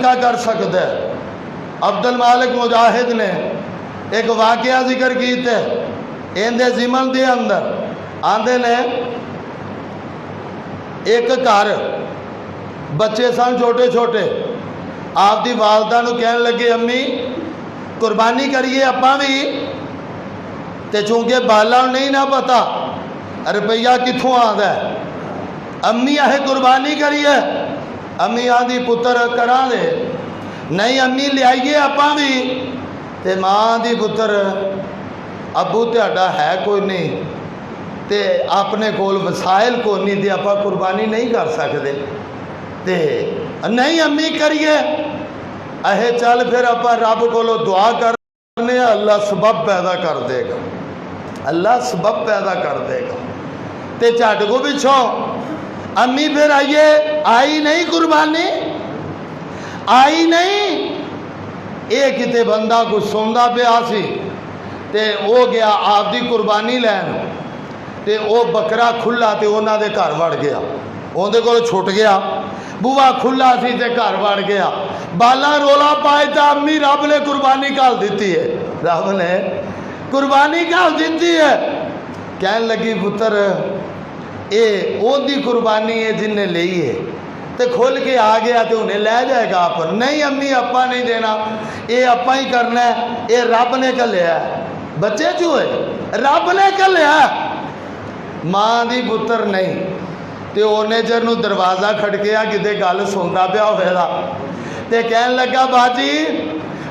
پکا کر سکتا ہے۔ عبد المالک مجاہد نے ایک واقعہ ذکر کیتے اندے زمن دے اندر آندے نے ایک گھر بچے سن چھوٹے چھوٹے، آپ دی والدہ نو کہنے لگے امی قربانی کریے اپاں بھی، تے چونکہ بالا نہیں نہ پتا روپیہ کتھوں آندا ہے، امی آہے قربانی کریے، امی آندھی پتر کرا دے، نہیں امی لے آئیے اپاں بھی، تے ماں آندھی پتر ابو تہاڈا ہے کوئی نہیں تے اپنے کول وسائل کو نہیں تے اپا قربانی نہیں کر سکتے، تے نہیں امی کریے، اہے چل پھر اپا رب کولو دعا کرنے، اللہ سبب پیدا کر دے گا، اللہ سبب پیدا کر دے گا، تے چٹ کو پچھو امی پھر آئیے، آئی نہیں قربانی، آئی نہیں، ایک کتے بندہ کچھ سوندا پیا سی تے او گیا آپ دی قربانی لین، تے او بکرا کھلا تے اونا دے گھر وڑ گیا، اون دے کول چھٹ گیا، بوا کھلا سی تے گھر وڑ گیا، بالا رولا پائے تا امی رب نے قربانی کال دیتی ہے، رب نے قربانی کال دیتی ہے، کہنے لگی پتر اے اون دی قربانی ہے جن نے لئی ہے، تے کھول کے آ گیا تے انہیں لے جائے گا پر نہیں امی اپا نہیں دینا، اے اپا ہی کرنا ہے، اے رب نے کل لیا ہے، بچے جو ہے رب نے کل لیا ہے، ماں دی پتر نہیں، تے اونے جرنو دروازہ کھڑکیا کدے گل سنتا پیا ہوئے دا، تے کہنے لگا باجی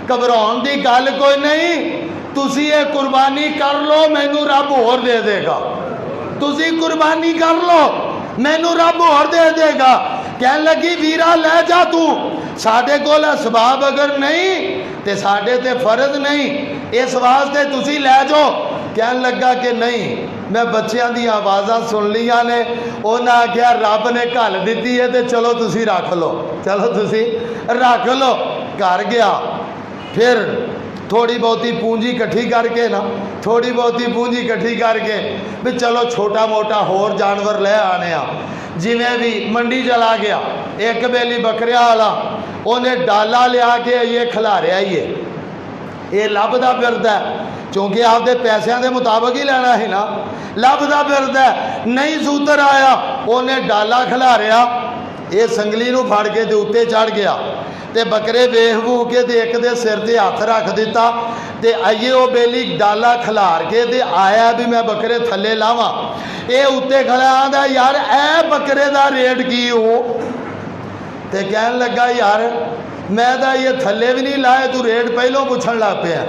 گھبراؤن دی گل کوئی نہیں، تسی یہ قربانی کر لو مینوں رب اور دے دے گا، تسی قربانی کر لو مینوں رب اور دے دے گا، کہنے لگی ویرا لے جا تو، ساڑھے کول اسباب اگر نہیں تے ساڑھے تے فرض نہیں، اس واسطے تسی لے جاؤ، کہنے لگا کہ نہیں میں بچیاں دی آوازاں سن لیاں نے، اونا کیا رب نے کھل دیتی ہے تے چلو تسی رکھ لو، چلو تسی رکھ لو، گھر گیا، پھر تھوڑی بہتی پونجی کٹھی کر کے نا، تھوڑی بہتی پونجی کٹھی کر کے بھی چلو چھوٹا موٹا ہور جانور لے آنے آ، جی میں بھی منڈی چلا گیا، ایک بیلی بکریا والا انہیں ڈالا لیا کے یہ کھلا رہا ہی ہے، یہ لبدا پھردا ہے، چونکہ آپ دے پیسیاں دے مطابق ہی لینا ہے نا، لبدا پھردا ہے، نہیں سوتر آیا انہیں ڈالا کھلا رہا، یہ سنگلی نو پھاڑ کے دے اتے چڑھ گیا، تے بکرے بیہو کے دے ایک دے سر دے ہاتھ رکھ دیتا، تے آئیے وہ بیلی ڈالا کھلار کے دے آیا بھی میں بکرے تھلے لاواں، اے اتے کھڑا آندا یار اے بکرے دا ریٹ کی ہو، تے کہنے لگا یار میں دا یہ تھلے بھی نہیں لائے تو ریٹ پہلوں پوچھن لگ پیا،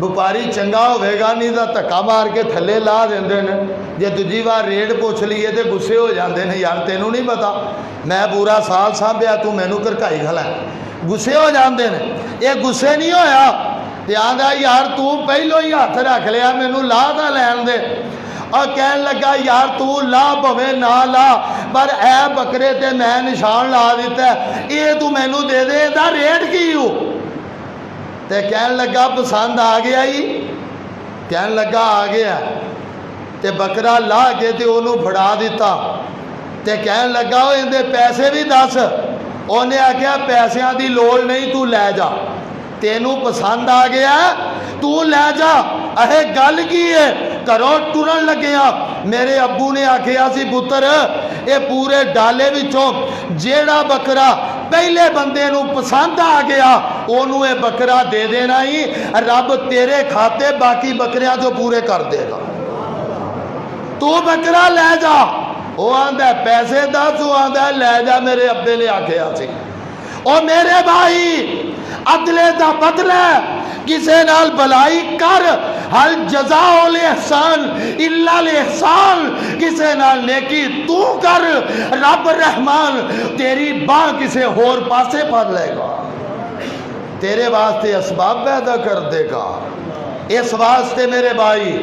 وپاری چنگا ہوئے گا نہیں دا تکا مار کے تھلے لا دیندے نے، جے دوجی بار ریٹ پوچھ لیے تے غصے ہو جاندے نے، یار تینوں نہیں پتا میں پورا سال سانبھیا تو مینوں کرکائی کھلا ہے، غصے ہو جاندے نے، یہ غصے نہیں ہویا تے آندا یار تو پہلو ہی ہاتھ رکھ لیا مینوں لا دا لین دے، اور کہنے لگا یار تو لا بھویں نہ لا پر اے بکرے تے میں نشان لا دیتا ہے، یہ تو مینوں دے دے دا ریٹ کی ہو، تے کہنے لگا پسند آ گیا ہی، کہنے لگا آ گیا، تے بکرا لا کے تے انہوں پھڑا دیتا، تے کہنے لگا وہ اندے پیسے بھی دس، انہیں آکھیا پیسیاں دی لوڑ نہیں تو لے جا، تینوں پسند آ گیا تو لے جا، اہے گل کی ہے کرو ٹرن لگیا، میرے ابو نے آکھیا سی پتر اے پورے ڈالے وچوں جیڑا بکرا پہلے بندے نو پسند آ گیا انہوں اے بکرا دے دینا ہی، رب تیرے کھاتے باقی بکریاں جو پورے کر دے گا، تو بکرا لے جا، وہ آندہ ہے پیسے دا تو آندہ ہے لے جا میرے ابے لے آکھیا سی، اور میرے بھائی عدلے دا بدلے کسے نال بلائی کر، حل جزاء الاحسان الا الاحسان، کسے نال نیکی تو کر، رب رحمان تیری باں کسے ہور پاسے پڑ لے گا، تیرے واسطے اسباب پیدا کر دے گا، اس واسطے میرے بھائی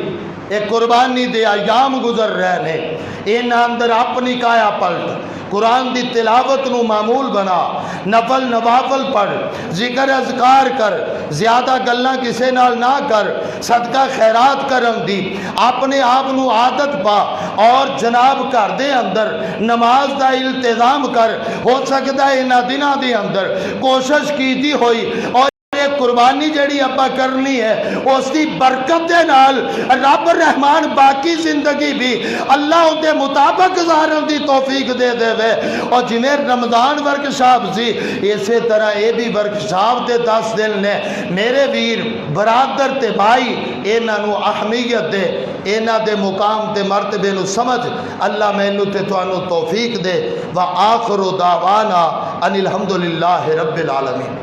ایک قربانی دے ایام گزر رہے ہیں، ان اندر اپنی کایا پلٹ، قرآن دی تلاوت نو معمول بنا، نفل نوافل پڑھ، ذکر اذکار کر، زیادہ گلاں کسے نال نہ کر، صدقہ خیرات کرن دی اپنے آپ نو عادت پا، اور جناب گھر دے اندر نماز دا التزام کر۔ ہو سکتا ہے انہاں دناں دے اندر کوشش کیتی ہوئی، اور قربانی جڑی اپا کرنی ہے اس دی برکت دے نال رب رحمان باقی زندگی بھی اللہ ان دے مطابق گزارن دی توفیق دے دے وے۔ اور جنہیں رمضان ورکشاپ سی، اسی طرح یہ بھی ورکشاپ دے 10 دن نے میرے ویر برادر تے بھائی انہاں نو اہمیت دے، انہاں دے مقام تے مرتبے نو سمجھ۔ اللہ مینوں تے تانوں توفیق دے۔ وآخر دعوانا ان الحمدللہ رب العالمین۔